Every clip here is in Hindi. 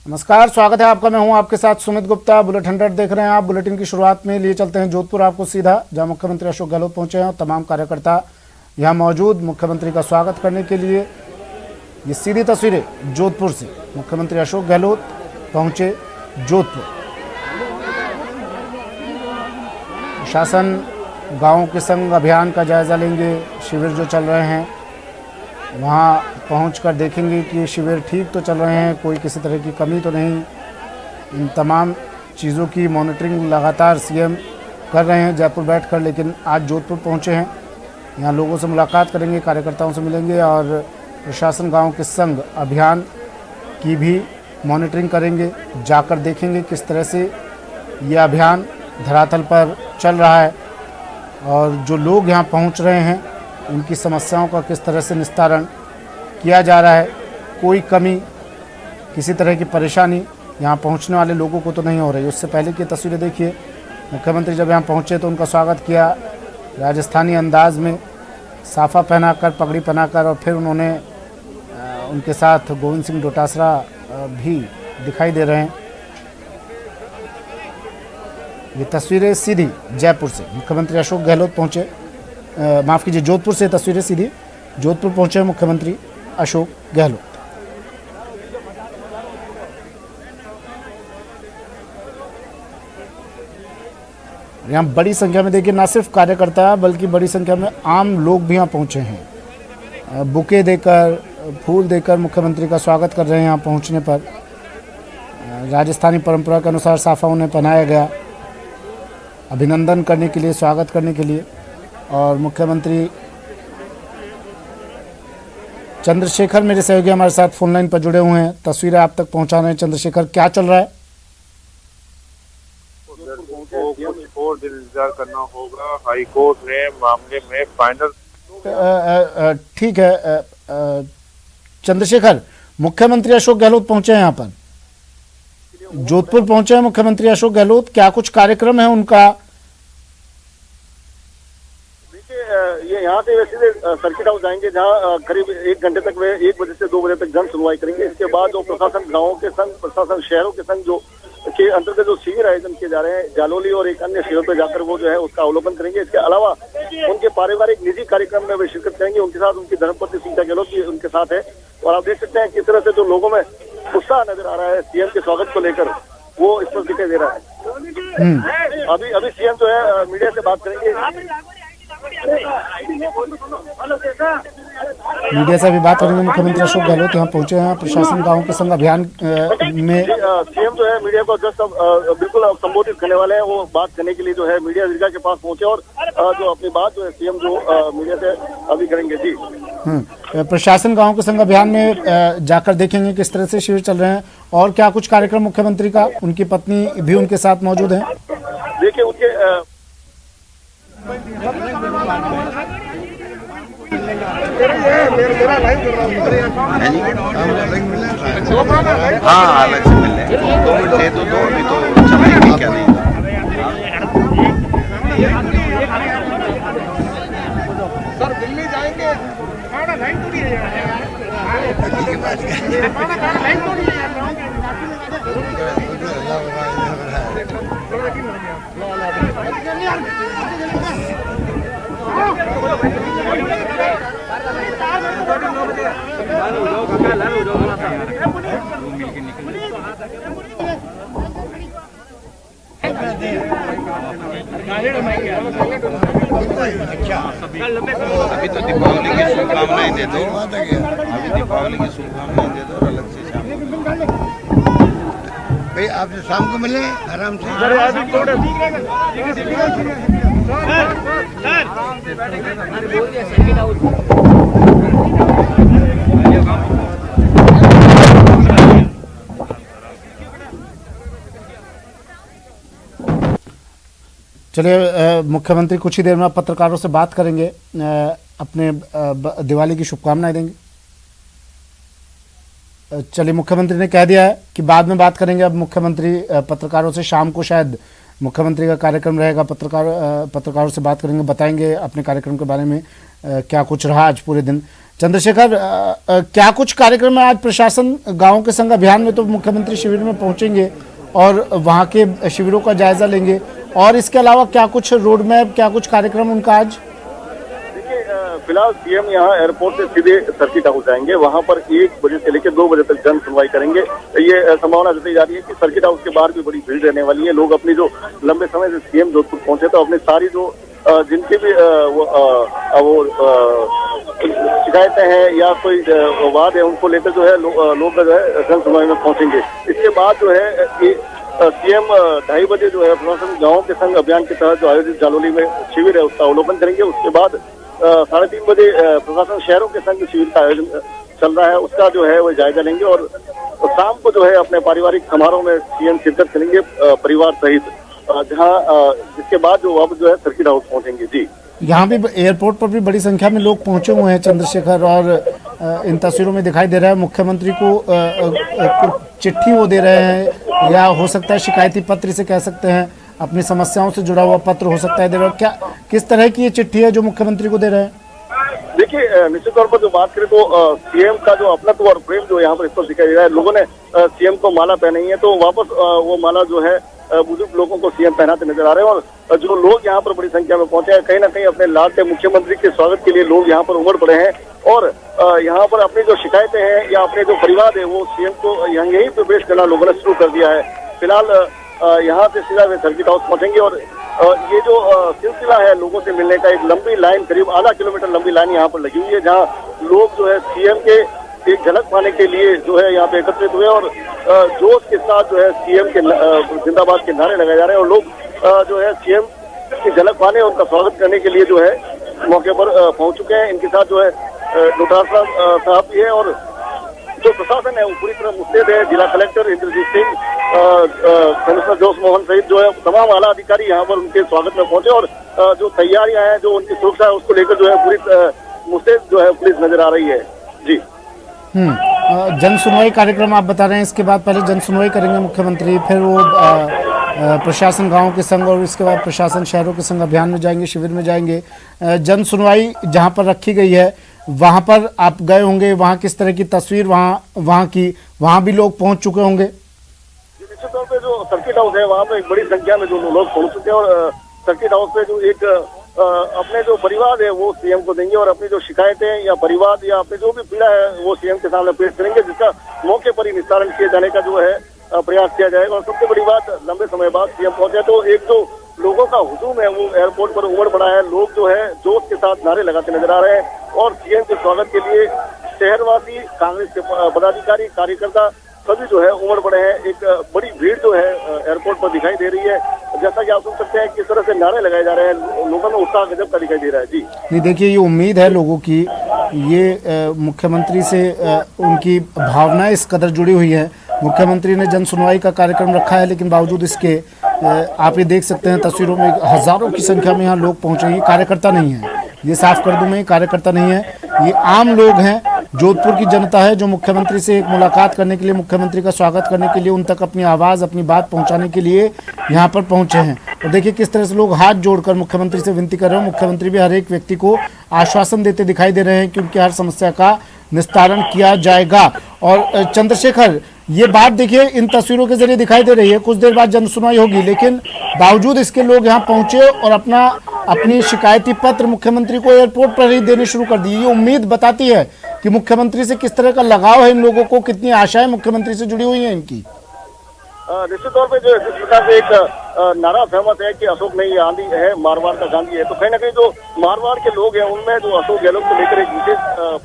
नमस्कार, स्वागत है आपका। मैं हूं आपके साथ सुमित गुप्ता। बुलेटिन 100 देख रहे हैं आप। बुलेटिन की शुरुआत में लिए चलते हैं जोधपुर आपको सीधा, जहां मुख्यमंत्री अशोक गहलोत पहुंचे हैं और तमाम कार्यकर्ता यहां मौजूद मुख्यमंत्री का स्वागत करने के लिए। ये सीधी तस्वीरें जोधपुर से, मुख्यमंत्री अशोक गहलोत पहुंचे जोधपुर। शासन गाँव के संग अभियान का जायजा लेंगे। शिविर जो चल रहे हैं वहाँ पहुंचकर देखेंगे कि शिविर ठीक तो चल रहे हैं, कोई किसी तरह की कमी तो नहीं। इन तमाम चीज़ों की मॉनिटरिंग लगातार सीएम कर रहे हैं जयपुर बैठकर, लेकिन आज जोधपुर पहुंचे हैं। यहाँ लोगों से मुलाकात करेंगे, कार्यकर्ताओं से मिलेंगे और प्रशासन गांव के संग अभियान की भी मॉनिटरिंग करेंगे। जाकर देखेंगे किस तरह से ये अभियान धरातल पर चल रहा है और जो लोग यहाँ पहुँच रहे हैं उनकी समस्याओं का किस तरह से निस्तारण किया जा रहा है। कोई कमी, किसी तरह की परेशानी यहाँ पहुँचने वाले लोगों को तो नहीं हो रही। उससे पहले की तस्वीरें देखिए। मुख्यमंत्री जब यहाँ पहुँचे तो उनका स्वागत किया राजस्थानी अंदाज में, साफा पहनाकर, पगड़ी पहनाकर, और फिर उन्होंने उनके साथ गोविंद सिंह डोटासरा भी दिखाई दे रहे हैं। ये तस्वीरें सीधी जयपुर से मुख्यमंत्री अशोक गहलोत पहुँचे, माफ़ कीजिए जोधपुर से तस्वीरें सीधी जोधपुर पहुंचे मुख्यमंत्री अशोक गहलोत। यहाँ बड़ी संख्या में देखिए, ना सिर्फ कार्यकर्ता बल्कि बड़ी संख्या में आम लोग भी यहाँ पहुंचे हैं। बुके देकर, फूल देकर मुख्यमंत्री का स्वागत कर रहे हैं। यहाँ पहुंचने पर राजस्थानी परंपरा के अनुसार साफा उन्हें पहनाया गया, अभिनंदन करने के लिए, स्वागत करने के लिए। और मुख्यमंत्री चंद्रशेखर मेरे सहयोगी हमारे साथ फोन लाइन पर जुड़े हुए हैं, तस्वीरें आप तक पहुंचा रहे हैं। चंद्रशेखर, क्या चल रहा है? कुछ और दिन इंतजार करना होगा। हाई कोर्ट ने मामले में फाइनल। ठीक है चंद्रशेखर, मुख्यमंत्री अशोक गहलोत पहुंचे हैं यहाँ पर, जोधपुर पहुंचे हैं मुख्यमंत्री अशोक गहलोत। क्या कुछ कार्यक्रम है उनका? ये यहाँ से वैसे सर्किट हाउस जाएंगे, जहाँ करीब 1 घंटे तक वे 1 बजे से 2 बजे तक जन सुनवाई करेंगे। इसके बाद जो प्रशासन गाँव के संग, प्रशासन शहरों के संग जो के अंतर्गत जो शिविर आयोजन किए जा रहे हैं जालोली और एक अन्य शिविर पर जाकर वो जो है उसका अवलोकन करेंगे। इसके अलावा उनके पारिवारिक निजी कार्यक्रम में वे शिरकत करेंगे। उनके साथ उनकी धर्मपत्नी सीता गहलोत भी उनके साथ है। और आप देख सकते हैं किस तरह से जो लोगों में उत्साह नजर आ रहा है सीएम के स्वागत को लेकर, वो इस पर दिखाई दे रहा है। अभी सीएम जो है मीडिया से बात करेंगे, मीडिया से भी बात करेंगे। मुख्यमंत्री अशोक गहलोत यहाँ पहुंचे हैं प्रशासन गांव के संग अभियान में। सीएम जो है मीडिया को जस्ट बिल्कुल संबोधित करने वाले हैं। वो बात करने के लिए जो है मीडिया दीर्घा के पास पहुंचे और जो अपनी बात जो है सीएम जो मीडिया से अभी करेंगे। जी, प्रशासन गांव के संग अभियान में जाकर देखेंगे किस तरह से शिविर चल रहे हैं और क्या कुछ कार्यक्रम मुख्यमंत्री का, उनकी पत्नी भी उनके साथ मौजूद है। देखिए उनके हाँ अलग से मिल रहे हैं। 2 मिनट दे दो, अभी तो चलेगी क्या नहीं। सर दिल्ली जाएंगे, लाइन थोड़ी है अभी तो दीपावली की शुभकामनाएं दे दो, अभी दीपावली की शुभकामनाएं दे दो और अलग से शाम भाई आपसे शाम को मिले आराम से। चलिए, मुख्यमंत्री कुछ ही देर में पत्रकारों से बात करेंगे, अपने दिवाली की शुभकामनाएं देंगे। चलिए, मुख्यमंत्री ने कह दिया है कि बाद में बात करेंगे। अब मुख्यमंत्री पत्रकारों से शाम को शायद मुख्यमंत्री का कार्यक्रम रहेगा, पत्रकारों से बात करेंगे, बताएंगे अपने कार्यक्रम के बारे में क्या कुछ रहा आज पूरे दिन। चंद्रशेखर, क्या कुछ कार्यक्रम है आज? प्रशासन गाँव के संग अभियान में तो मुख्यमंत्री शिविर में पहुंचेंगे और वहाँ के शिविरों का जायजा लेंगे, और इसके अलावा क्या कुछ रोड मैप, क्या कुछ कार्यक्रम उनका आज? फिलहाल सीएम यहाँ एयरपोर्ट से सीधे सर्किट हाउस जाएंगे, वहां पर 1 बजे से लेकर 2 बजे तक जन सुनवाई करेंगे। ये संभावना जताई जा रही है कि सर्किट हाउस के बाहर भी बड़ी भीड़ रहने वाली है। लोग अपनी जो लंबे समय से सीएम जोधपुर पहुंचे तो अपनी सारी जो जिनकी भी वो शिकायतें हैं या कोई वाद है उनको लेकर जो है लोग जो है जन सुनवाई में पहुंचेंगे। इसके बाद जो है सीएम 2:30 बजे जो है प्रशासन गाँव के संग अभियान के तहत जो आयोजित जालौली में शिविर है उसका अवलोकन करेंगे। उसके बाद 3:30 बजे प्रशासन शहरों के संग शिविर का आयोजन चल रहा है उसका जो है वो जायजा लेंगे, और शाम को जो है अपने पारिवारिक समारोह में सीएम शिरकत करेंगे परिवार सहित, जहां जिसके बाद जो वापस जो है सर्किट हाउस पहुंचेंगे। जी, यहाँ भी एयरपोर्ट पर भी बड़ी संख्या में लोग पहुंचे हुए हैं चंद्रशेखर, और इन तस्वीरों में दिखाई दे रहा है मुख्यमंत्री को चिट्ठी वो दे रहे हैं, या हो सकता है शिकायती पत्र से कह सकते हैं, अपनी समस्याओं से जुड़ा हुआ पत्र हो सकता है दे रहे हो। क्या किस तरह की ये चिट्ठी है जो मुख्यमंत्री को दे रहे हैं? देखिए, निश्चित तौर पर जो बात करें तो सीएम का जो अपनत्व और प्रेम जो यहाँ पर इस पर दिखाई दे रहा है। लोगों ने सीएम को माला पहनाई है, तो वापस वो माला जो है बुजुर्ग लोगों को सीएम पहनाते नजर आ रहे हैं, और जो लोग यहाँ पर बड़ी संख्या में पहुंचे हैं, कहीं ना कहीं अपने लाडले मुख्यमंत्री के स्वागत के लिए लोग यहाँ पर उमड़ पड़े हैं, और यहाँ पर अपनी जो शिकायतें हैं या अपने जो परिवार है वो सीएम को यहीं पे पेश करना लोगों ने शुरू कर दिया है। फिलहाल यहाँ से सीधा वे सर्किट हाउस पहुंचेंगे, और ये जो सिलसिला है लोगों से मिलने का, एक लंबी लाइन, करीब आधा किलोमीटर लंबी लाइन यहाँ पर लगी हुई है, जहाँ लोग जो है सीएम के एक झलक पाने के लिए जो है यहाँ पे एकत्रित हुए, और जोश के साथ जो है सीएम के जिंदाबाद के नारे लगाए जा रहे हैं, और लोग जो है सीएम की झलक पाने और उनका स्वागत करने के लिए जो है मौके पर पहुंच चुके हैं। इनके साथ जो है डॉक्टर साहब भी है, और जो प्रशासन है वो पूरी तरह मुस्तैद है। जिला कलेक्टर इंद्रजीत सिंह, कमिश्नर जोश मोहन सहित जो है तमाम आला अधिकारी यहाँ पर उनके स्वागत में पहुंचे, और जो तैयारियां हैं, जो उनकी सुरक्षा है उसको लेकर जो है पूरी मुस्तैद जो है पुलिस नजर आ रही है। जी, जन सुनवाई कार्यक्रम आप बता रहे हैं, इसके बाद पहले जन सुनवाई करेंगे मुख्यमंत्री, फिर वो प्रशासन गांव के संग, और इसके बाद प्रशासन शहरों के संग अभियान में जाएंगे, शिविर में जाएंगे। जन सुनवाई जहां पर रखी गई है वहां पर आप गए होंगे, वहां किस तरह की तस्वीर वहां भी लोग पहुंच चुके होंगे? निश्चित तौर पे जो सर्किट हाउस है वहां पे एक बड़ी संख्या में जो लोग पहुंच चुके हैं, और सर्किट हाउस पे जो एक अपने जो परिवार है वो सीएम को देंगे, और अपनी जो शिकायतें या परिवार या अपने जो भी पीड़ा है वो सीएम के सामने पेश करेंगे, जिसका मौके पर ही निस्तारण किए जाने का जो है प्रयास किया जाएगा। और सबसे बड़ी बात, लंबे समय बाद सीएम पहुंचे तो एक जो लोगों का हुजूम है वो एयरपोर्ट पर उमड़ पड़ा है। लोग जो है जोश के साथ नारे लगाते नजर आ रहे हैं, और सीएम के स्वागत के लिए शहरवासी, कांग्रेस के पदाधिकारी, कार्यकर्ता सभी जो है उमड़ पड़े हैं। एक बड़ी भीड़ जो है एयरपोर्ट पर दिखाई दे रही है। जैसा कि आप सुन सकते हैं किस तरह से नारे लगाए जा रहे हैं, लोगों में उत्साह गजब का दिखाई दे रहा है। जी नहीं, देखिए, ये उम्मीद है लोगों की, ये मुख्यमंत्री से उनकी भावनाएं इस कदर जुड़ी हुई है। मुख्यमंत्री ने जन सुनवाई का कार्यक्रम रखा है, लेकिन बावजूद इसके आप ये देख सकते हैं तस्वीरों में हजारों की संख्या में यहाँ लोग पहुंचे हैं। ये कार्यकर्ता नहीं है, ये साफ कर दूं मैं, कार्यकर्ता नहीं है, ये आम लोग हैं, जोधपुर की जनता है, जो मुख्यमंत्री से एक मुलाकात करने के लिए, मुख्यमंत्री का स्वागत करने के लिए, उन तक अपनी आवाज़, अपनी बात पहुंचाने के लिए यहाँ पर पहुंचे हैं। और देखिए किस तरह से लोग हाथ जोड़कर मुख्यमंत्री से विनती कर रहे हैं। मुख्यमंत्री भी हर एक व्यक्ति को आश्वासन देते दिखाई दे रहे हैं कि उनकी हर समस्या का निस्तारण किया जाएगा। और चंद्रशेखर, ये बात देखिए इन तस्वीरों के जरिए दिखाई दे रही है, कुछ देर बाद जन सुनवाई होगी, लेकिन बावजूद इसके लोग यहाँ पहुंचे और अपनी शिकायती पत्र मुख्यमंत्री को एयरपोर्ट पर ही देने शुरू कर दिए। ये उम्मीद बताती है कि मुख्यमंत्री से किस तरह का लगाव है इन लोगों को, कितनी आशाएं मुख्यमंत्री से जुड़ी हुई हैं इनकी। निश्चित तौर पे जो जिस प्रकार से एक नारा फेमस है कि अशोक नहीं आंधी है, मारवाड़ का गांधी है, तो कहीं ना कहीं जो मारवाड़ के लोग हैं उनमें जो अशोक गहलोत को लेकर एक विशेष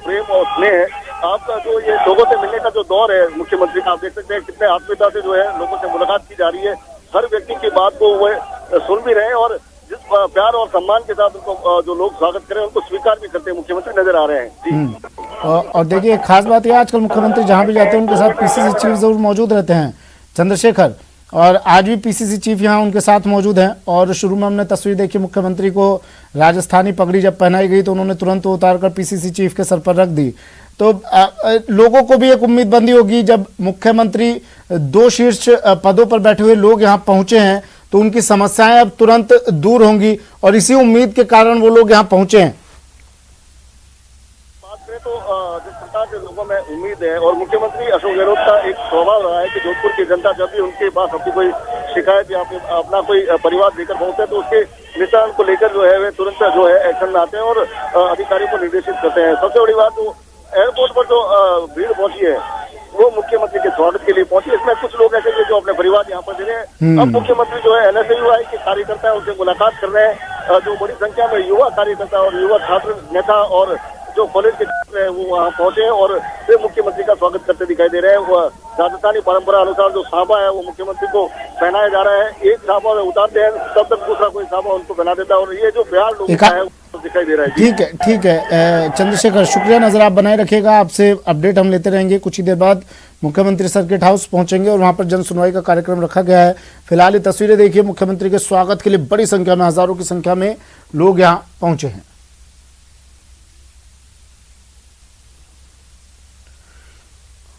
प्रेम और स्नेह है। आपका जो ये लोगों से मिलने का जो दौर है मुख्यमंत्री का, आप देख सकते हैं कितने आत्मीयता से जो है लोगों से मुलाकात की जा रही है। हर व्यक्ति की बात को वह सुन भी रहे हैं, और जिस प्यार और सम्मान के साथ उनको जो लोग स्वागत करें उनको स्वीकार भी करते हैं मुख्यमंत्री नजर आ रहे हैं। जी और देखिए खास बात यह, आजकल मुख्यमंत्री जहाँ भी जाते हैं उनके साथ पीसीसी चीफ जरूर मौजूद रहते हैं चंद्रशेखर, और आज भी पीसीसी चीफ यहाँ उनके साथ मौजूद हैं। और शुरू में हमने तस्वीर देखी, मुख्यमंत्री को राजस्थानी पगड़ी जब पहनाई गई तो उन्होंने तुरंत उतारकर पीसीसी चीफ के सर पर रख दी। तो लोगों को भी एक उम्मीदबंदी होगी, जब मुख्यमंत्री 2 शीर्ष पदों पर बैठे हुए लोग यहाँ पहुंचे हैं तो उनकी समस्याएं अब तुरंत दूर होंगी और इसी उम्मीद के कारण वो लोग यहाँ पहुंचे हैं। तो जिस प्रकार से लोगों में उम्मीद है और मुख्यमंत्री अशोक गहलोत का एक स्वभाव रहा है कि जोधपुर की जनता जब भी उनके पास अपनी कोई शिकायत या अपना कोई परिवार लेकर पहुंचते हैं तो उसके निस्तारण को लेकर जो है वे तुरंत जो है एक्शन में आते हैं और अधिकारियों को निर्देशित करते हैं। सबसे बड़ी बात जो एयरपोर्ट पर जो भीड़ पहुंची है वो मुख्यमंत्री के स्वागत के लिए पहुंची। इसमें कुछ लोग ऐसे हैं जो अपने परिवार यहाँ पर दे रहे हैं। अब मुख्यमंत्री जो है NSUI के कार्यकर्ता है उनसे मुलाकात कर रहे हैं। जो बड़ी संख्या में युवा कार्यकर्ता और युवा छात्र नेता और जो कॉलेज के छात्र हैं वो वहाँ पहुंचे हैं और वे मुख्यमंत्री का स्वागत करते दिखाई दे रहे हैं। वो राजस्थानी परंपरा अनुसार जो साफा है वो मुख्यमंत्री को पहनाया जा रहा है। एक साफा उतारते हैं तब तक दूसरा कोई साफा उनको पहना देता है और ये जो प्यार लोगों का है दिखाई दे रहा है। ठीक है चंद्रशेखर, शुक्रिया, नजर आप बनाए रखिएगा। आपसे अपडेट हम लेते रहेंगे। कुछ ही देर बाद मुख्यमंत्री सर्किट हाउस पहुंचेंगे और वहां पर जन सुनवाई का कार्यक्रम रखा गया है। फिलहाल ये तस्वीरें देखिए, मुख्यमंत्री के स्वागत के लिए बड़ी संख्या में, हजारों की संख्या में लोग यहाँ पहुंचे हैं।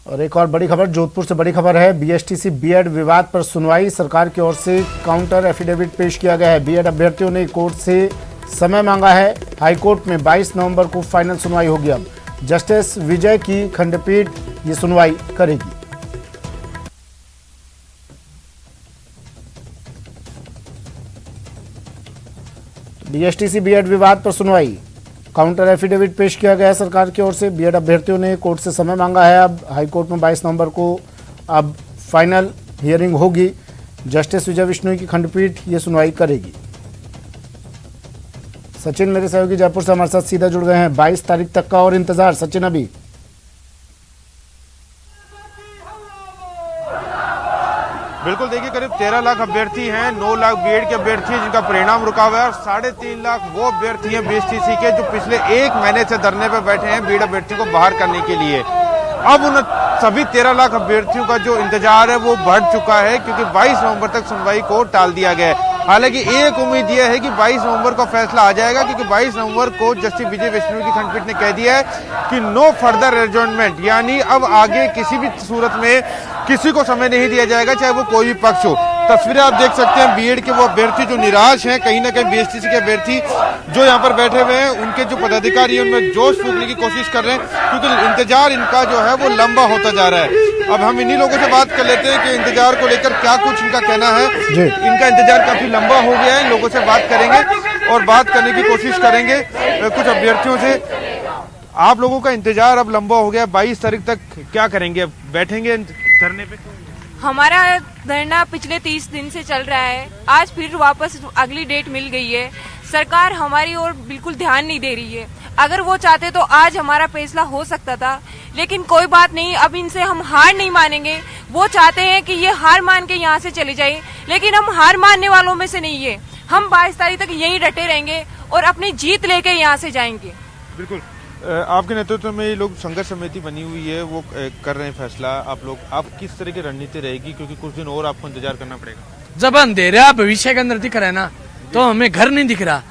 और एक और बड़ी खबर, जोधपुर से बड़ी खबर है। बीएसटीसी बीएड विवाद पर सुनवाई, सरकार की ओर से काउंटर एफिडेविट पेश किया गया है। बीएड अभ्यर्थियों ने कोर्ट से समय मांगा है। हाईकोर्ट में 22 नवंबर को फाइनल सुनवाई होगी। अब जस्टिस विजय की खंडपीठ ये सुनवाई करेगी। बीएसटीसी बीएड विवाद पर सुनवाई, काउंटर एफिडेविट पेश किया गया है सरकार की ओर से। बीएड अभ्यर्थियों ने कोर्ट से समय मांगा है। अब हाईकोर्ट में 22 नवंबर को अब फाइनल हियरिंग होगी। जस्टिस विजय विश्नोई की खंडपीठ ये सुनवाई करेगी। सचिन मेरे सहयोगी जयपुर से हमारे साथ सीधा जुड़ गए हैं। 22 तारीख तक का और इंतजार। सचिन, अभी बिल्कुल देखिए, करीब 13 लाख अभ्यर्थी हैं, 9 लाख बीएड के अभ्यर्थी हैं जिनका परिणाम रुका हुआ है और 3.5 लाख वो अभ्यर्थी हैं बीएसटीसी के जो पिछले 1 महीने से धरने पर बैठे हैं बीएड अभ्यर्थियों को बाहर करने के लिए। अब उन सभी 13 लाख अभ्यर्थियों का जो इंतजार है वो बढ़ चुका है क्योंकि 22 नवंबर तक सुनवाई को टाल दिया गया है। हालांकि एक उम्मीद यह है कि 22 नवंबर को फैसला आ जाएगा क्योंकि 22 नवंबर को जस्टिस विजय विश्नोई की खंडपीठ ने कह दिया है कि नो फर्दर एडजॉर्नमेंट, यानी अब आगे किसी भी सूरत में किसी को समय नहीं दिया जाएगा, चाहे वो कोई भी पक्ष हो। तस्वीरें आप देख सकते हैं बीएड के वो अभ्यर्थी जो निराश हैं, कहीं ना कहीं बीएसटीसी के अभ्यर्थी जो यहाँ पर बैठे हुए हैं, उनके जो पदाधिकारी उनमें जोश फूंकने की कोशिश कर रहे हैं क्योंकि इंतजार इनका जो है वो लंबा होता जा रहा है। अब हम इन्हीं लोगों से बात कर लेते हैं कि इंतजार को लेकर क्या कुछ इनका कहना है। इनका इंतजार काफी लंबा हो गया है। लोगों से बात करेंगे और बात करने की कोशिश करेंगे कुछ अभ्यर्थियों से। आप लोगों का इंतजार अब लंबा हो गया, 22 तारीख तक क्या करेंगे? अब बैठेंगे धरने पे? हमारा धरना पिछले 30 दिन से चल रहा है। आज फिर वापस अगली डेट मिल गई है। सरकार हमारी ओर बिल्कुल ध्यान नहीं दे रही है। अगर वो चाहते तो आज हमारा फैसला हो सकता था, लेकिन कोई बात नहीं, अब इनसे हम हार नहीं मानेंगे। वो चाहते हैं कि ये हार मान के यहाँ से चले जाए, लेकिन हम हार मानने वालों में से नहीं है। हम 22 तारीख तक यहीं डटे रहेंगे और अपनी जीत लेके यहाँ से जाएंगे। बिल्कुल, आपके नेतृत्व में ये लोग संघर्ष समिति बनी हुई है, वो कर रहे हैं फैसला। आप किस तरह की रणनीति रहेगी क्योंकि कुछ दिन और आपको इंतजार करना पड़ेगा? जब अंधेरा भविष्य के अंदर दिख रहा है ना, तो हमें घर नहीं दिख रहा,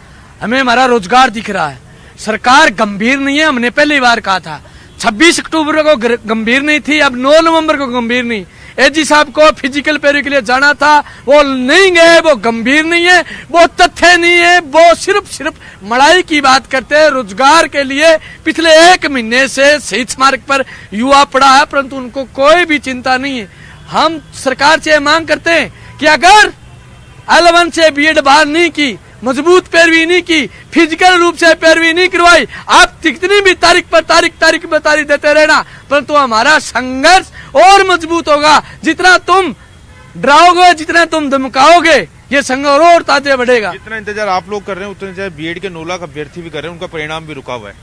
हमें हमारा रोजगार दिख रहा है। सरकार गंभीर नहीं है। हमने पहली बार कहा था 26 अक्टूबर को गंभीर नहीं थी, अब 9 नवंबर को गंभीर नहीं। एजी साहब को फिजिकल पेरी के लिए जाना था, वो नहीं गए, वो गंभीर नहीं है, वो तथ्य नहीं है, वो सिर्फ मड़ाई की बात करते हैं। रोजगार के लिए पिछले 1 महीने से शहीद स्मारक पर युवा पड़ा है, परंतु उनको कोई भी चिंता नहीं है। हम सरकार से मांग करते हैं कि अगर L1 से बीएड बाहर नहीं की, मजबूत पैरवी नहीं की, फिजिकल रूप से पैरवी नहीं करवाई, आप कितनी भी तारीख पर तारीख देते रहना, परंतु हमारा संघर्ष और मजबूत होगा। जितना तुम डराओगे, जितना तुम धमकाओगे, ये संघर्ष और ताजे बढ़ेगा। जितना इंतजार आप लोग कर रहे हैं उतना इंतजार बीएड के 9 लाख अभ्यर्थी भी कर रहे हैं, उनका परिणाम भी रुका हुआ है।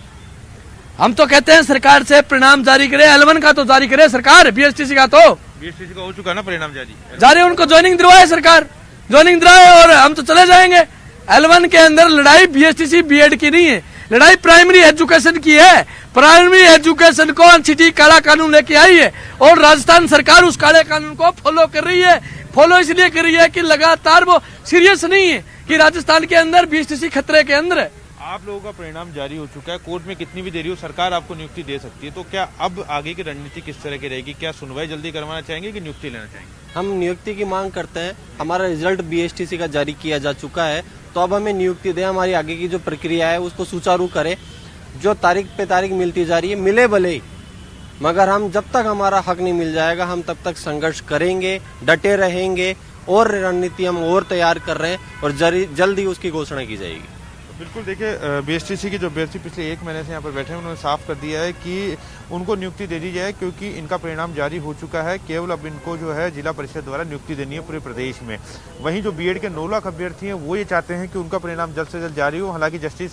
हम तो कहते हैं सरकार से परिणाम जारी करे, L1 का तो जारी करे सरकार, बीएसटीसी का तो बीएसटीसी का हो चुका है ना परिणाम जारी, उनको ज्वाइनिंग दिलवाए सरकार, ज्वाइनिंग दिलवाए और हम तो चले जाएंगे। L1 के अंदर लड़ाई बीएसटीसी बीएड की नहीं है, लड़ाई प्राइमरी एजुकेशन की है। प्राइमरी एजुकेशन को एनसीटी काला कानून लेके आई है और राजस्थान सरकार उस काले कानून को फॉलो कर रही है। फॉलो इसलिए कर रही है कि लगातार वो सीरियस नहीं है कि राजस्थान के अंदर बीएसटीसी खतरे के अंदर है। आप लोगों का परिणाम जारी हो चुका है, कोर्ट में कितनी भी देरी हो सरकार आपको नियुक्ति दे सकती है, तो क्या अब आगे की रणनीति किस तरह की रहेगी? क्या सुनवाई जल्दी करवाना चाहेंगे कि नियुक्ति लेना चाहेंगे? हम नियुक्ति की मांग करते हैं। हमारा रिजल्ट बीएसटीसी का जारी किया जा चुका है, तो अब हमें नियुक्ति दें। हमारी आगे की जो प्रक्रिया है उसको सुचारू करें। जो तारीख पे तारीख मिलती जा रही है, मिले भले ही, मगर हम जब तक हमारा हक नहीं मिल जाएगा हम तब तक संघर्ष करेंगे, डटे रहेंगे। और रणनीति हम और तैयार कर रहे हैं और जल्द ही उसकी घोषणा की जाएगी। बिल्कुल, देखिए बीएसटीसी के जो अभ्यर्थी पिछले 1 महीने से यहाँ पर बैठे हैं उन्होंने साफ कर दिया है कि उनको नियुक्ति दे दी जाए, क्योंकि इनका परिणाम जारी हो चुका है। केवल अब इनको जो है जिला परिषद द्वारा नियुक्ति देनी है पूरे प्रदेश में। वहीं जो बीएड के 9 लाख अभ्यर्थी हैं वो ये चाहते हैं कि उनका परिणाम जल्द से जल्द जारी हो। हालांकि जस्टिस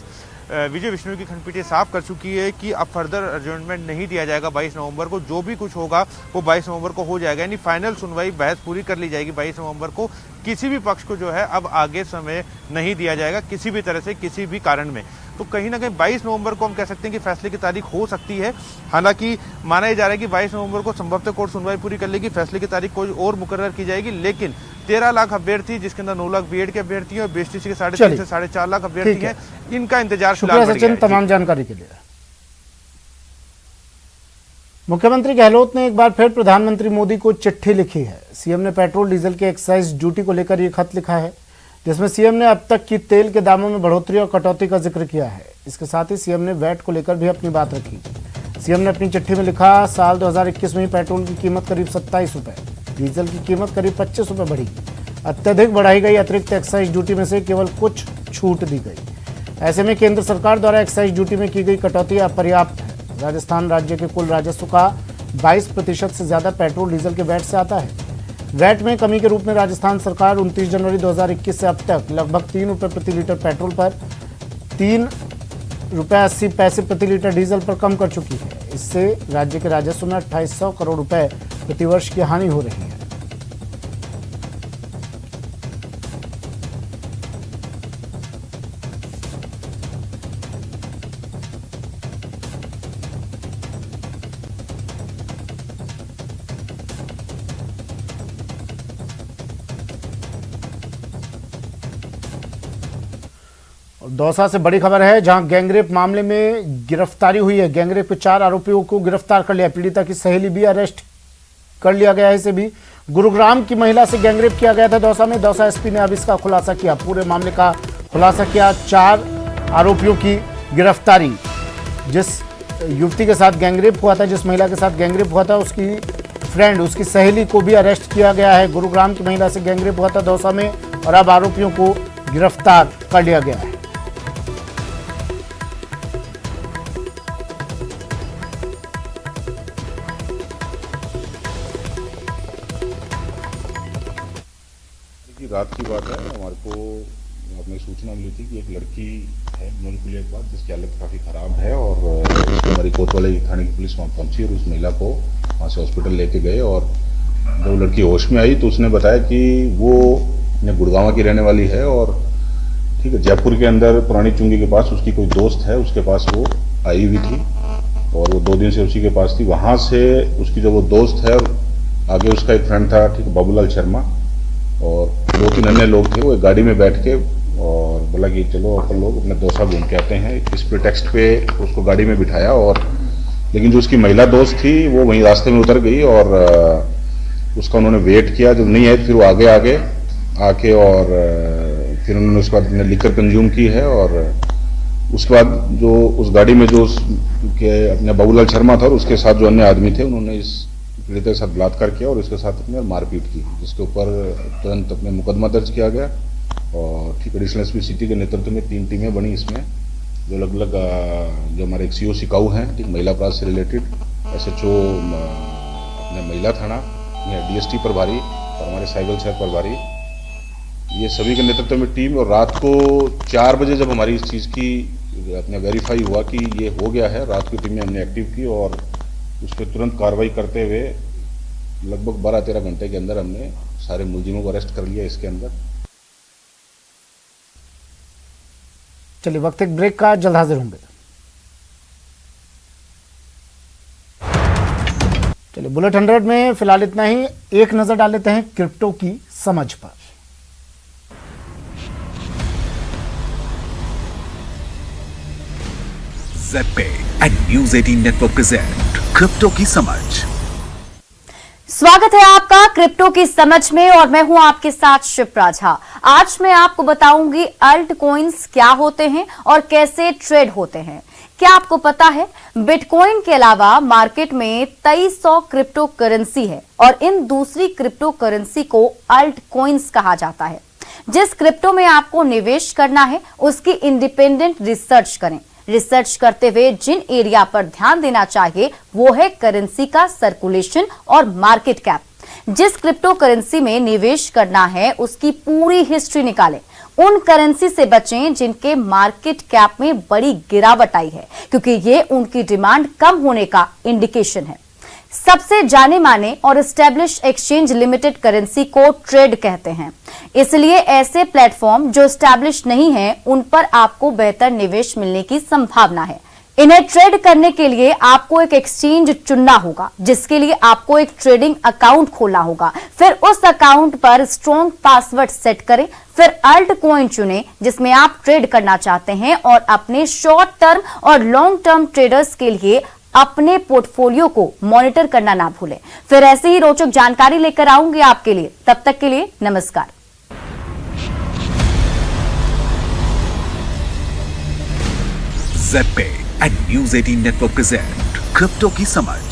विजय विष्णु की खंडपीठ ये साफ कर चुकी है कि अब फर्दर एडजर्नमेंट नहीं दिया जाएगा 22 नवंबर को। जो भी कुछ होगा वो 22 नवंबर को हो जाएगा, यानी फाइनल सुनवाई बहस पूरी कर ली जाएगी 22 नवंबर को। किसी भी पक्ष को जो है अब आगे समय नहीं दिया जाएगा किसी भी तरह से, किसी भी कारण में। तो कहीं ना कहीं 22 नवंबर को हम कह सकते हैं कि फैसले की तारीख हो सकती है। हालांकि माना जा रहा है कि 22 नवंबर को संभवतः कोर्ट सुनवाई पूरी कर लेगी, फैसले की तारीख कोई और मुकर्रर की जाएगी। लेकिन 13 लाख अभ्यर्थी, जिसके अंदर 9 लाख बीएड के अभ्यर्थी हैं और बीएसटीसी के 3.5 से 4.5 लाख अभ्यर्थी हैं, इनका इंतजार शुक्रिया सचिन तमाम जानकारी के लिए। मुख्यमंत्री गहलोत ने एक बार फिर प्रधानमंत्री मोदी को चिट्ठी लिखी है। सीएम ने पेट्रोल डीजल के एक्साइज ड्यूटी को लेकर ये खत लिखा है, जिसमें सीएम ने अब तक की तेल के दामों में बढ़ोतरी और कटौती का जिक्र किया है। इसके साथ ही सीएम ने वैट को लेकर भी अपनी बात रखी। सीएम ने अपनी चिट्ठी में लिखा, साल 2021 में पेट्रोल की कीमत करीब 27 रुपए, डीजल की कीमत करीब 25 रुपए बढ़ी। अत्यधिक बढ़ाई गई अतिरिक्त एक्साइज ड्यूटी में से केवल कुछ छूट दी गई। ऐसे में केंद्र सरकार द्वारा एक्साइज ड्यूटी में की गई कटौती अपर्याप्त है। राजस्थान राज्य के कुल राजस्व का 22% से ज्यादा पेट्रोल डीजल के वैट से आता है। वैट में कमी के रूप में राजस्थान सरकार 29 जनवरी 2021 से अब तक लगभग 3 रुपये प्रति लीटर पेट्रोल पर, 3 रुपये 80 पैसे प्रति लीटर डीजल पर कम कर चुकी है। इससे राज्य के राजस्व में 2800 करोड़ रुपए प्रतिवर्ष की हानि हो रही है। दौसा से बड़ी खबर है, जहां गैंगरेप मामले में गिरफ्तारी हुई है। गैंगरेप के 4 आरोपियों को गिरफ्तार कर लिया। पीड़िता की सहेली भी अरेस्ट कर लिया गया है। इसे भी गुरुग्राम की महिला से गैंगरेप किया गया था दौसा में। दौसा एसपी ने अब इसका खुलासा किया, पूरे मामले का खुलासा किया। 4 आरोपियों की गिरफ्तारी। जिस युवती के साथ गैंगरेप हुआ था, जिस महिला के साथ गैंगरेप हुआ था, उसकी फ्रेंड, उसकी सहेली को भी अरेस्ट किया गया है। गुरुग्राम की महिला से गैंगरेप हुआ था दौसा में और अब आरोपियों को गिरफ्तार कर लिया गया है। रात की बात है, हमारे को हमें सूचना मिली थी कि एक लड़की है मूलकुलिया के बाद जिसकी हालत काफ़ी ख़राब है और उसको हमारी कोतवाली थाने की पुलिस वहाँ पहुंची और उस महिला को वहाँ से हॉस्पिटल लेके गए। और जब वो लड़की होश में आई तो उसने बताया कि वो गुड़गांव की रहने वाली है और ठीक है, जयपुर के अंदर पुरानी चुंगी के पास उसकी कोई दोस्त है, उसके पास वो आई हुई थी और वो 2 दिन से उसी के पास थी। वहाँ से उसकी जो वो दोस्त है और आगे उसका एक फ्रेंड था, ठीक है, बाबूलाल शर्मा, और 2-3 अन्य लोग थे। वो एक गाड़ी में बैठ के और बोला कि चलो अपन लोग अपने दौसा घूम के आते हैं। इस प्रिटेक्स्ट पे उसको गाड़ी में बिठाया और लेकिन जो उसकी महिला दोस्त थी वो वहीं रास्ते में उतर गई और उसका उन्होंने वेट किया। जब नहीं आए फिर वो आगे आके और फिर उन्होंने उसके बाद लिकर कंज्यूम की है और उसके बाद जो उस गाड़ी में जो अपने बाबूलाल शर्मा था और उसके साथ जो अन्य आदमी थे, उन्होंने इस पीड़ित के साथ बलात्कार किया और उसके साथ अपने मारपीट की, जिसके ऊपर तुरंत अपने मुकदमा दर्ज किया गया। और ठीक एडिशनल एसपी सिटी के नेतृत्व में 3 टीमें बनी इसमें, जो अलग अलग जो हमारे एक सीओ सिकाऊ हैं, ठीक, महिला अपराध से रिलेटेड, SHO अपने महिला थाना, DST प्रभारी और हमारे साइबर शहर प्रभारी, ये सभी के नेतृत्व में टीम। और रात को 4 बजे जब हमारी इस चीज़ की अपने वेरीफाई हुआ कि ये हो गया है, रात की टीमें हमने एक्टिव की और उस पर तुरंत कार्रवाई करते हुए लगभग 12-13 घंटे के अंदर हमने सारे मुलजिमों को अरेस्ट कर लिया इसके अंदर। चलिए वक्त एक ब्रेक का, जल्द हाजिर होंगे। चलिए बुलेट 100 में फिलहाल इतना ही। एक नजर डाल लेते हैं क्रिप्टो की समझ पर। Z and news 18 network present crypto की समझ। स्वागत है आपका क्रिप्टो की समझ में और मैं हूं आपके साथ शिप्रा झा। आज मैं आपको बताऊंगी अल्ट कॉइन्स क्या होते हैं और कैसे ट्रेड होते हैं। क्या आपको पता है बिटकॉइन के अलावा मार्केट में 2300 क्रिप्टो करेंसी है और इन दूसरी क्रिप्टो करेंसी को अल्ट कॉइन्स कहा जाता है। जिस क्रिप्टो में आपको निवेश करना है उसकी इंडिपेंडेंट रिसर्च करें। रिसर्च करते हुए जिन एरिया पर ध्यान देना चाहिए वो है करेंसी का सर्कुलेशन और मार्केट कैप। जिस क्रिप्टो करेंसी में निवेश करना है उसकी पूरी हिस्ट्री निकालें। उन करेंसी से बचें जिनके मार्केट कैप में बड़ी गिरावट आई है, क्योंकि ये उनकी डिमांड कम होने का इंडिकेशन है। सबसे जाने माने और एस्टेब्लिश एक्सचेंज लिमिटेड करेंसी को ट्रेड कहते हैं। इसलिए ऐसे प्लेटफॉर्म जो एस्टेब्लिश नहीं है उन पर आपको बेहतर निवेश मिलने की संभावना है। इन्हें ट्रेड करने के लिए आपको एक एक्सचेंज चुनना होगा, जिसके लिए आपको एक ट्रेडिंग अकाउंट खोलना होगा। फिर उस अकाउंट पर स्ट्रॉन्ग पासवर्ड सेट करें। फिर अल्ट कॉइन चुनें जिसमें आप ट्रेड करना चाहते हैं और अपने शॉर्ट टर्म और लॉन्ग टर्म ट्रेडर्स के लिए अपने पोर्टफोलियो को मॉनिटर करना ना भूलें। फिर ऐसी ही रोचक जानकारी लेकर आऊंगी आपके लिए। तब तक के लिए नमस्कार। Z and news 18 network present crypto की समझ।